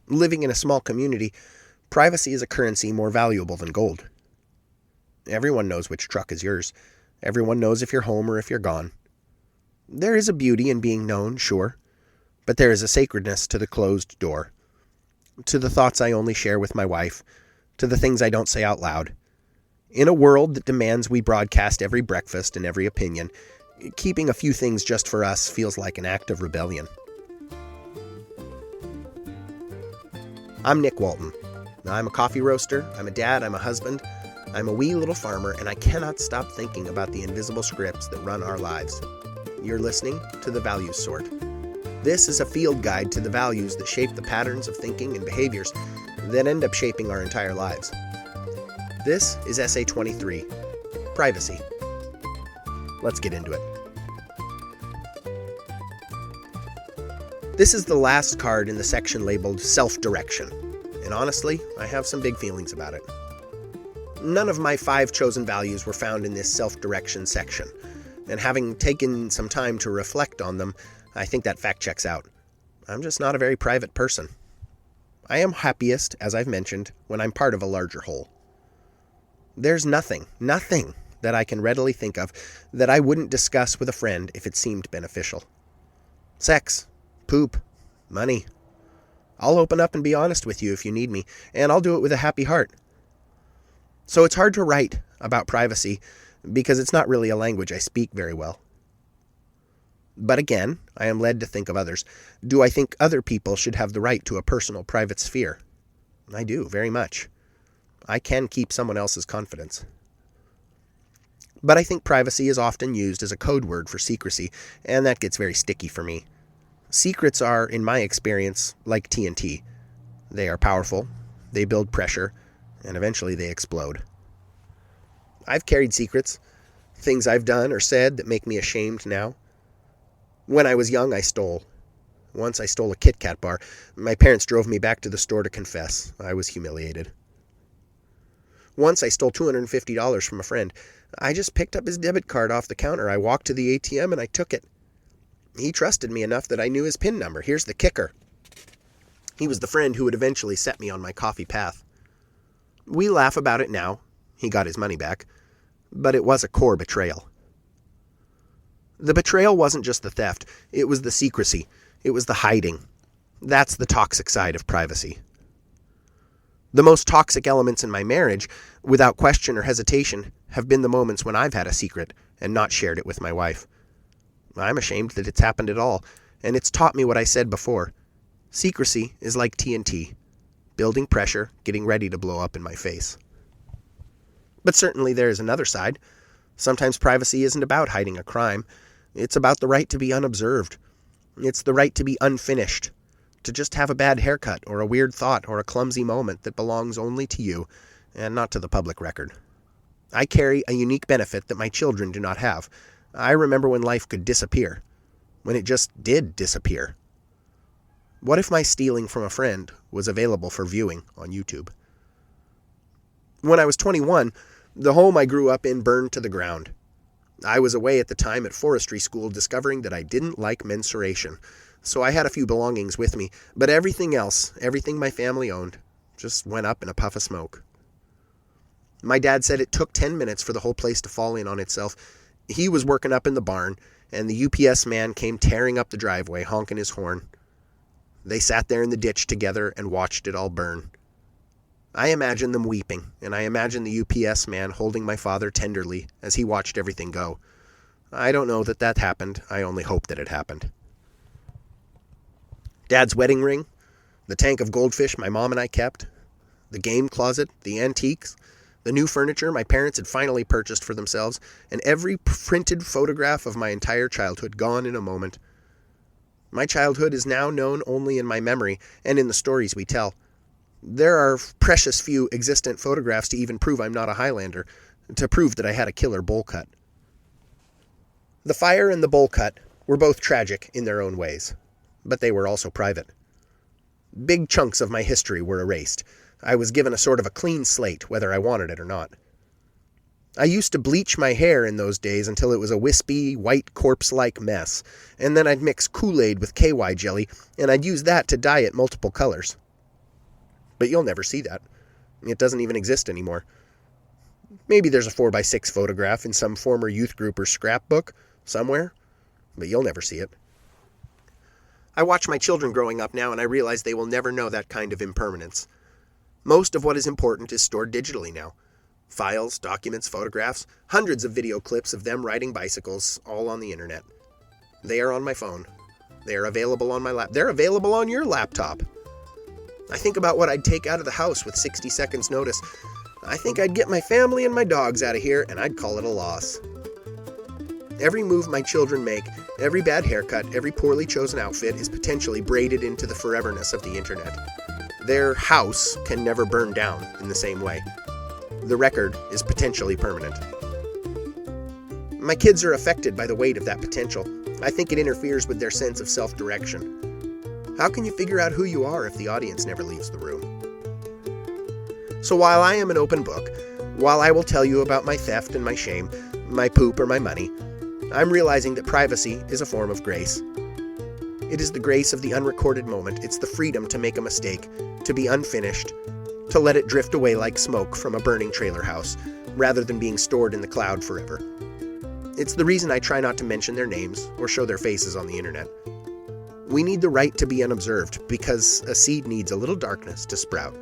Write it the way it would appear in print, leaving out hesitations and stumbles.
Living in a small community, privacy is a currency more valuable than gold. Everyone knows which truck is yours. Everyone knows if you're home or if you're gone. There is a beauty in being known, sure, but there is a sacredness to the closed door, to the thoughts I only share with my wife, to the things I don't say out loud. In a world that demands we broadcast every breakfast and every opinion, keeping a few things just for us feels like an act of rebellion. I'm Nick Walton. I'm a coffee roaster, I'm a dad, I'm a husband, I'm a wee little farmer, and I cannot stop thinking about the invisible scripts that run our lives. You're listening to The Values Sort. This is a field guide to the values that shape the patterns of thinking and behaviors that end up shaping our entire lives. This is Essay 23, Privacy. Let's get into it. This is the last card in the section labeled Self-Direction, and honestly, I have some big feelings about it. None of my 5 chosen values were found in this self-direction section, and having taken some time to reflect on them, I think that fact checks out. I'm just not a very private person. I am happiest, as I've mentioned, when I'm part of a larger whole. There's nothing that I can readily think of that I wouldn't discuss with a friend if it seemed beneficial. Sex, poop, money. I'll open up and be honest with you if you need me, and I'll do it with a happy heart. So it's hard to write about privacy because it's not really a language I speak very well. But again, I am led to think of others. Do I think other people should have the right to a personal, private sphere? I do, very much. I can keep someone else's confidence. But I think privacy is often used as a code word for secrecy, and that gets very sticky for me. Secrets are, in my experience, like TNT. They are powerful, they build pressure, and eventually they explode. I've carried secrets, things I've done or said that make me ashamed now. When I was young, I stole. Once I stole a Kit Kat bar. My parents drove me back to the store to confess. I was humiliated. Once I stole $250 from a friend. I just picked up his debit card off the counter. I walked to the ATM and I took it. He trusted me enough that I knew his PIN number. Here's the kicker. He was the friend who would eventually set me on my coffee path. We laugh about it now. He got his money back. But it was a core betrayal. The betrayal wasn't just the theft. It was the secrecy. It was the hiding. That's the toxic side of privacy. The most toxic elements in my marriage, without question or hesitation, have been the moments when I've had a secret and not shared it with my wife. I'm ashamed that it's happened at all, and it's taught me what I said before. Secrecy is like TNT, building pressure, getting ready to blow up in my face. But certainly there is another side. Sometimes privacy isn't about hiding a crime. It's about the right to be unobserved. It's the right to be unfinished, to just have a bad haircut or a weird thought or a clumsy moment that belongs only to you and not to the public record. I carry a unique benefit that my children do not have. I remember when life could disappear, when it just did disappear. What if my stealing from a friend was available for viewing on YouTube? When I was 21, the home I grew up in burned to the ground. I was away at the time at forestry school discovering that I didn't like mensuration, so I had a few belongings with me, but everything else, everything my family owned, just went up in a puff of smoke. My dad said it took 10 minutes for the whole place to fall in on itself. He was working up in the barn, and the UPS man came tearing up the driveway, honking his horn. They sat there in the ditch together and watched it all burn. I imagine them weeping, and I imagine the UPS man holding my father tenderly as he watched everything go. I don't know that happened. I only hope that it happened. Dad's wedding ring, the tank of goldfish my mom and I kept, the game closet, the antiques, the new furniture my parents had finally purchased for themselves, and every printed photograph of my entire childhood gone in a moment. My childhood is now known only in my memory and in the stories we tell. There are precious few existent photographs to even prove I'm not a Highlander, to prove that I had a killer bowl cut. The fire and the bowl cut were both tragic in their own ways, but they were also private. Big chunks of my history were erased. I was given a sort of a clean slate, whether I wanted it or not. I used to bleach my hair in those days until it was a wispy, white, corpse-like mess, and then I'd mix Kool-Aid with KY jelly, and I'd use that to dye it multiple colors. But you'll never see that. It doesn't even exist anymore. Maybe there's a 4x6 photograph in some former youth group or scrapbook somewhere, but you'll never see it. I watch my children growing up now, and I realize they will never know that kind of impermanence. Most of what is important is stored digitally now. Files, documents, photographs, hundreds of video clips of them riding bicycles, all on the internet. They are on my phone. They are available on my laptop. They're available on your laptop. I think about what I'd take out of the house with 60 seconds notice. I think I'd get my family and my dogs out of here, and I'd call it a loss. Every move my children make, every bad haircut, every poorly chosen outfit is potentially braided into the foreverness of the internet. Their house can never burn down in the same way. The record is potentially permanent. My kids are affected by the weight of that potential. I think it interferes with their sense of self-direction. How can you figure out who you are if the audience never leaves the room? So while I am an open book, while I will tell you about my theft and my shame, my poop or my money, I'm realizing that privacy is a form of grace. It is the grace of the unrecorded moment. It's the freedom to make a mistake, to be unfinished, to let it drift away like smoke from a burning trailer house, rather than being stored in the cloud forever. It's the reason I try not to mention their names or show their faces on the internet. We need the right to be unobserved because a seed needs a little darkness to sprout.